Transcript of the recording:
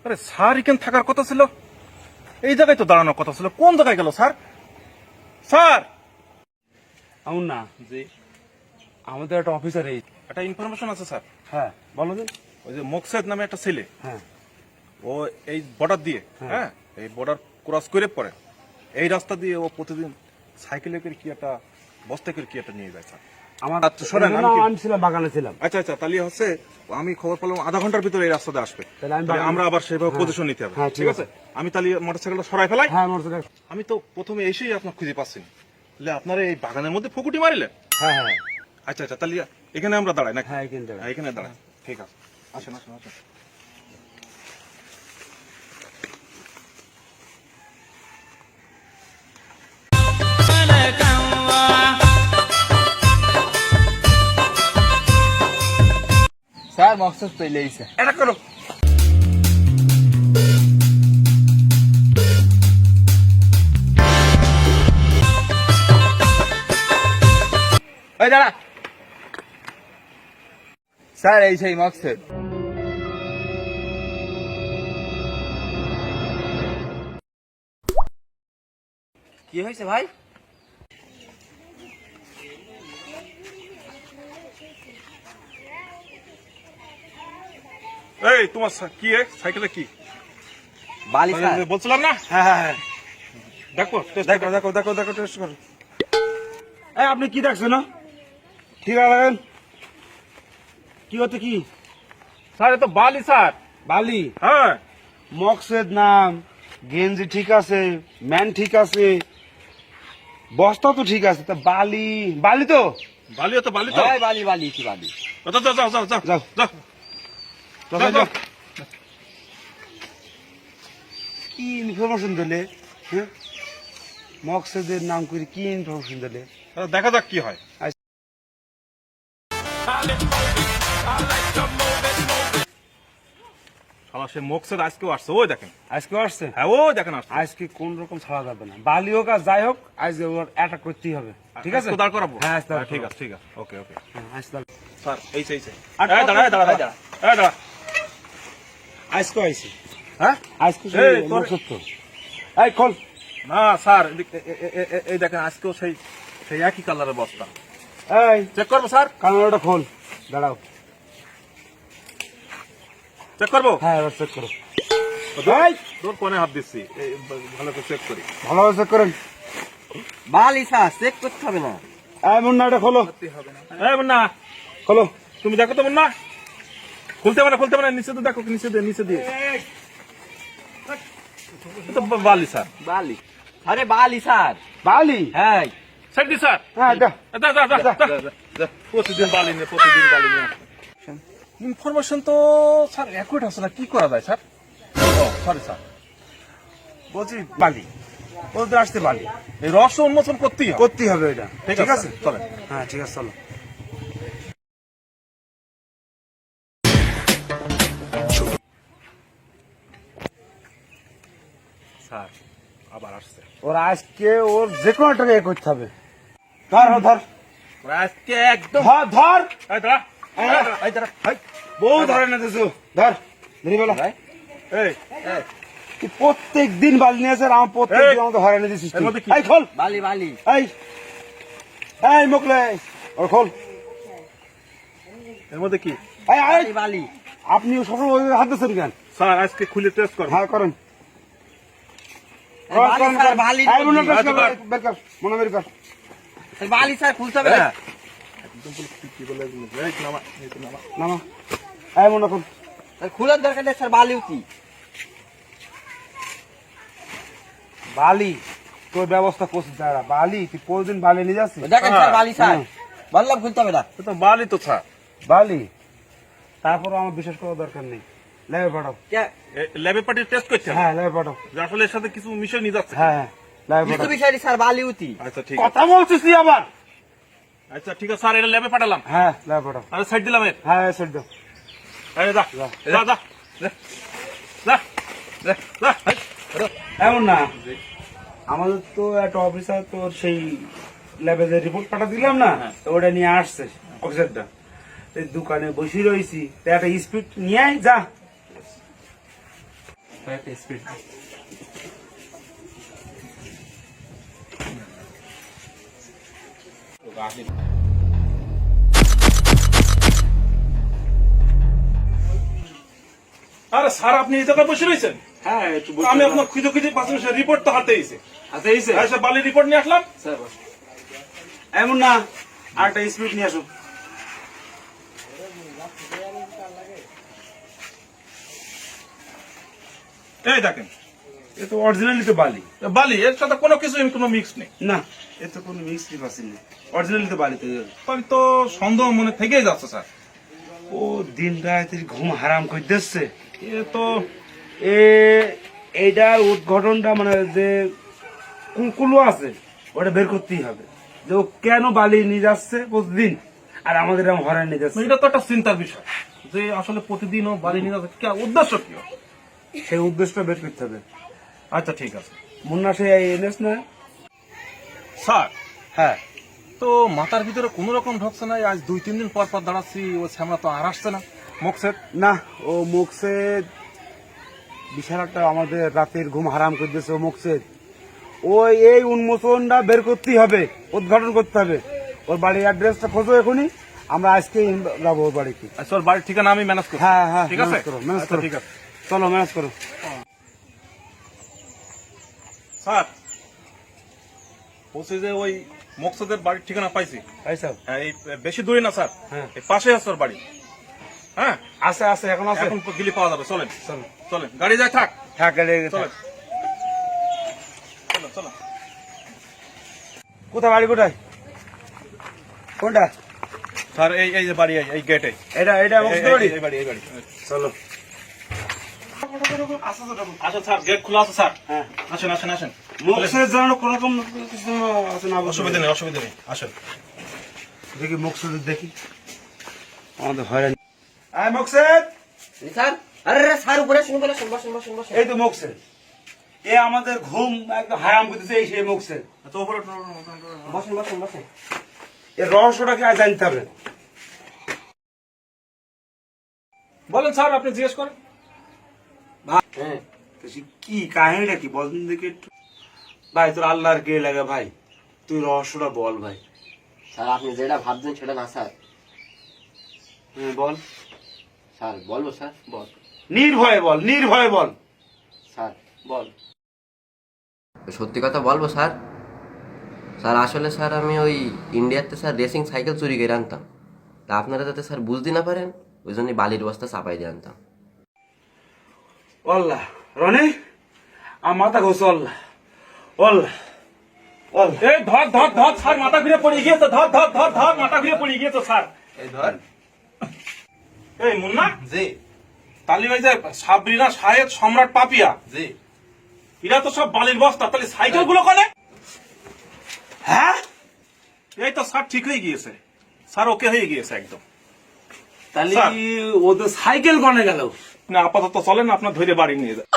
আরে স্যার এখানে থাকার কথা ছিল, এই জায়গায় তো দাঁড়ানোর কথা ছিল, কোন জায়গায় গেল স্যার? স্যার এমন না, জি, আমাদের একটা অফিসার এই। একটা ইনফরমেশন আছে স্যার। হ্যাঁ বলো যে। ওই যে মোকসেদ নামে একটা ছেলে, হ্যাঁ ও এই বর্ডার দিয়ে, হ্যাঁ এই বর্ডার ক্রস করে পরে এই রাস্তা দিয়ে ও প্রতিদিন সাইকেলে করে কি একটা বস্তা করে কি একটা নিয়ে যায় স্যার। আমার আচ্ছা, শোনেন, আমি কি- আমি ছিলাম বাগানে ছিলাম। আচ্ছা আচ্ছা, তাহলে হচ্ছে আমি খবর পেলাম আধা ঘন্টার ভিতরে এই রাস্তাতে আসবে, তাহলে আমি তাহলে বাগানে- আমরা আবার সেভাবে হ্যাঁ। পজিশন নিতে হবে। হ্যাঁ, ঠিক আছে, আমি তাহলে মোটরসাইকেলটা সরাই ফেলাই। হ্যাঁ মোটরসাইকেল। আমি তো প্রথমে এসেই আপনার খুঁজে পাচ্ছি না, তাহলে আপনারা এই বাগানের মধ্যে ফুকুটি মারিলেন? হ্যাঁ হ্যাঁ আচ্ছা আচ্ছা, তাহলে এখানে আমরা দাঁড়াই না? হ্যাঁ এখান থেকে। এখানে দাঁড়াই, ঠিক আছে। আসেন আসেন আসেন। স্যার মকসদ পেলে এইছে। এটা করো। ওই দাঁড়া স্যার, এই সেই মকসদ। কি হয়েছে ভাই? এই তোমার কি সাইকেলে কি বালি স্যার। বলছিলাম না? হ্যাঁ হ্যাঁ হ্যাঁ দেখো দেখো দেখো দেখো দেখো টেস্ট করো। এই আপনি কি দেখছেন না? ঠিক আছে কি হতে কি? স্যার, এ তো বালি স্যার। বালি। হ্যাঁ, মকসেদ নাম, গেঞ্জি ঠিক আছে, ম্যান ঠিক আছে, বস্তা তো ঠিক আছে, তা বালি বালি তো। বালিও তো বালি তো। হ্যাঁ বালি বালি কি বালি। যাও যাও যাও যাও যাও যাও। যাও যাও, যাও। কি ইনফরমেশন দিলে? হ্যাঁ মকসেদের নাম করে কি ইনফরমেশন দিলে? দেখা যাক কি হয়। শালা সে মোকসেদ আজকেও আসছে, ওই দেখেন। আজকে আসছে? হ্যাঁ, ওই দেখেন আসছে। আজকে কোন রকম ছাড়া যাবে না, বালি হোক আর যাই হোক আজকে ওর অ্যাটাক করতেই হবে। ঠিক আছে, আজকে দাঁড় করাবো। হ্যাঁ আজকে দাঁড় ঠিক করাবো। আছে ঠিক আছে, ওকে ওকে। হ্যাঁ, আজকে দাঁড়- স্যার এই সেই আর এই দাঁড়া এই দাঁড়া এই দাঁড়া। এই দাঁড়া। আজকে আইছি। হ্যাঁ আজকে এই, তোর- মকসেদ তো। এই খোল। না স্যার, এই দেখেন আজকেও সেই সেই একই কালারের বস্তা। এই চেক করবো স্যার? কানাডাটা খোল। দাঁড়াও। চেক করবো? হ্যাঁ এবার চেক করো। এই, তোর কোনে হাত দিচ্ছি, এই ভালো করে চেক করি। ভালোভাবে চেক করেন। বালি স্যার, চেক করতে হবে না। এই মুন্না এটা খোলো। এই মুন্না, খোলো। তুমি দেখো তো মুন্না, খুলতে হবে না খুলতে হবে না, নিচে তো দেখো, নিচে দিয়ে। এ তো বালি স্যার। বালি, আরে বালি স্যার। বালি। হ্যাঁ সাইড দি স্যার। হ্যাঁ যা। প্রতিদিন বালি নিয়ে ইনফরমেশন তো স্যার অ্যাকুরেট আছে না, কি করা যায় স্যার? ও সরি স্যার, বলছি বালি বলতে আসতে বালি এই রহস্য উন্মোচন করতেই হবে। করতেই হবে এটা। ঠিক আছে চলেন। হ্যাঁ ঠিক আছে চলো। স্যার আবার আসছে। ওর আজকে ওর যে কোনো একটা ইয়ে করতে হবে। ধর ও ধর আজকে একদম ধর ধর। এই দাঁড়া, এই দাঁড়া। এই, বউ ধরে না দিছো। ধর ধরি বলো। এই তুই প্রত্যেক দিন বালি নিয়ে আসে আর আমার প্রত্যেক দিন আমাকে হয়রানি দিছিস এর তুই। মধ্যে কি? এই খোল। বালি বালি। এই এই মুকলে ওর খোল। এর মধ্যে কি? এই এই বালি বালি। আপনি সবসময় ওই হাত দিচ্ছেন কেন? স্যার আজকে খুলে টেস্ট করবো। হ্যাঁ করেন। বালি স্যার, বালি এই মনে নদী। কর, বের কর, মনে বের কর। বালি স্যার, খুলতে হবে না। কি বলে এই নামা, এই নামা। নামা। এই মনে কর। খোলার দরকার নেই স্যার, বালি উঠি। বালি তোর ব্যবস্থা করছিস দাঁড়া। বালি তুই প্রতিদিন বালি নিয়ে যাচ্ছিস? দেখেন স্যার, বালি স্যার। হুম। বললাম খুলতে হবে না। এ তো বালি তো স্যার। বালি তারপর আমার বিশ্বাস করার দরকার নেই। লেবে পাঠাও। ল্যাবে পার্টি টেস্ট করছে, হ্যাঁ লেবে পাঠাও। যে আসলে এর সাথে কিছু মিশে নিয়ে যাচ্ছে। হ্যাঁ হ্যাঁ লেবে কিছু পাঠাও। বিষয় স্যার, বালি উঠি। আচ্ছা ঠিক আছে, কথা বলছিস তুই আবার? আচ্ছা ঠিক আছে স্যার, এটা ল্যাবে পাঠালাম। হ্যাঁ লেবে পাঠাও। আরে সাইড দিলাম এর। হ্যাঁ সেট দাও। এই যা যা যা যা যা যা যা। এমন না, আমাদের তো একটা অফিসার তো সেই ল্যাবে যে রিপোর্ট পাঠা দিলাম না, তো ওটা নিয়ে আসছে অফিসারটা। এই দোকানে বসে রয়েছি, তো একটা স্পিড নিয়ে আয়, যা একটা স্পিড আরে স্যার আপনি এই জায়গায় বসে রয়েছেন? হ্যাঁ একটু আমি আপনার খুঁজে খুঁজে পাশে রিপোর্ট তো হাতে এসে আচ্ছা এইছে এসে বালির রিপোর্ট নিয়ে আসলাম। স্যার বস। এমন না আরেকটা স্পিড নিয়ে আসো। এই দেখেন এ তো অরিজিনালি তো বালি। বালি, এর সাথে কোনো কিছু কোনো মিক্স নেই। না এ তো কোনো মিক্সই পাচ্ছি না, অরিজিনালি তো বালি তো। আমি তো সন্দেহ মনে থেকেই যাচ্ছে স্যার। ও দিন রাতের ঘুম হারাম করে দিচ্ছে। এ তো এইটার উদ্ঘটনটা মানে যে কুলো আছে ওটা বের করতেই হবে, যে ও কেন বালি নিয়ে যাচ্ছে প্রতিদিন আর আমাদের এরকম হরান নিয়ে যাচ্ছে। এটা তো একটা চিন্তার বিষয় যে আসলে প্রতিদিন ও বালি নিয়ে যাচ্ছে, উদ্দেশ্য কি ওর? সেই উদ্দেশ্যটা বের করতে হবে। আচ্ছা ঠিক আছে মুন্না সে এনেস না। স্যার। হ্যাঁ তো মাথার ভিতরে কোন রকম ঢুকছে না, আজ 2-3 দিন পর পর দাঁড়াচ্ছি, ও শ্যামলা তো আর আসছে না মুখসের। না ও মুখসে বিশাল একটা আমাদের রাতের ঘুম হারাম করে দিয়েছে। ও মুখসে ওই এই উন্মোচনটা বের করতেই হবে, উদ্ঘাটন করতে হবে। ওর বাড়ির অ্যাড্রেসটা খোঁজো এখনই, আমরা আজকে যাবো ওর বাড়িতে। আচ্ছা ওর বাড়ির ঠিকানা আমি ম্যানেজ করব। হ্যাঁ হ্যাঁ ঠিক আছে ম্যানেজ করো, ম্যানেজ আচ্ছা, করো। ঠিক আছে চলো ম্যানেজ করো। স্যার। বলছি যে ওই মকসদের বাড়ির ঠিকানা পাইছি। আইসা হ্যাঁ, এই বেশি দূরে না স্যার, হ্যাঁ। এই পাশে আছে ওর বাড়ি। হ্যাঁ আছে আছে এখন আছে। এখন তো গিলি পাওয়া যাবে, চলেন চলো চলেন, গাড়ি যায় থাক, হ্যাঁ গেলে চলেন চলো চলো। কোথায় বাড়ি কোথায় কোনটা? স্যার এই এই যে বাড়ি, এই গেটে, এটা এটা মুখসের বাড়ি। এই বাড়ি, এই বাড়ি। চলো আসেন স্যার, গেট খোলা আছে স্যার। হ্যাঁ আসেন আসেন আসেন, মুখসের জন্য কোন রকম কিছু আছে না? অসুবিধা নেই অসুবিধা নেই, আসেন। দেখি মুখসের দেখি আমাদের হয়রানি। আয় মুখসেদ, স্যার আরে স্যার উপরে আসুন, উপরে আসুন, বসেন বসেন বসেন। এই তো মুখসেদ। এ আমাদের ঘুম একদম হারাম করতেছে, এই সেই মুখসেদ। তো উপরে বসেন বসেন বসেন। এর রহস্যটাকে আজ জানতে হবে। বলেন স্যার, আপনি জিজ্ঞেস করেন। হ্যাঁ তো সে কি কাহিনীটা কি বলেন দেখি একটু। ভাই তোর আল্লাহর কে লাগে ভাই, তুই রহস্যটা বল ভাই। স্যার আপনি যেটা ভাবছেন সেটা না স্যার। হ্যাঁ বল, স্যার বলবো স্যার? বল নির্ভয়ে বল, নির্ভয়ে বল। স্যার বল। সত্যি কথা বলবো স্যার? স্যার আসলে স্যার আমি ওই ইন্ডিয়াতে স্যার রেসিং সাইকেল চুরি করে আনতাম, তা আপনারা যাতে স্যার বুঝতে না পারেন ওই জন্য বালির বস্তা চাপাই দিয়ে আনতাম। আল্লাহ রনে আমার মাথা ঘুরছে। আল্লাহ আল্লাহ আল্লাহ। এই ধর ধর ধর, স্যার মাথা ঘুরে পড়ে গিয়েছে, ধর ধর ধর ধর, মাথা ঘুরে পড়ে গিয়েছে স্যার। এই ধর। এই মুন্না, জি তালি ভাই যে সাবরিনা, শাহেদ, সম্রাট, পাপিয়া, জি। এরা তো সব বালির বস্তা, তাহলে সাইকেল গুলো কনে? হ্যাঁ এই তো স্যার ঠিক হয়ে গিয়েছে, স্যার ওকে হয়ে গিয়েছে একদম। তাহলে স্যার। ওদের সাইকেল কনে গেল? না আপাতত চলেন, আপনার ধরে বাড়ি নিয়ে যায়।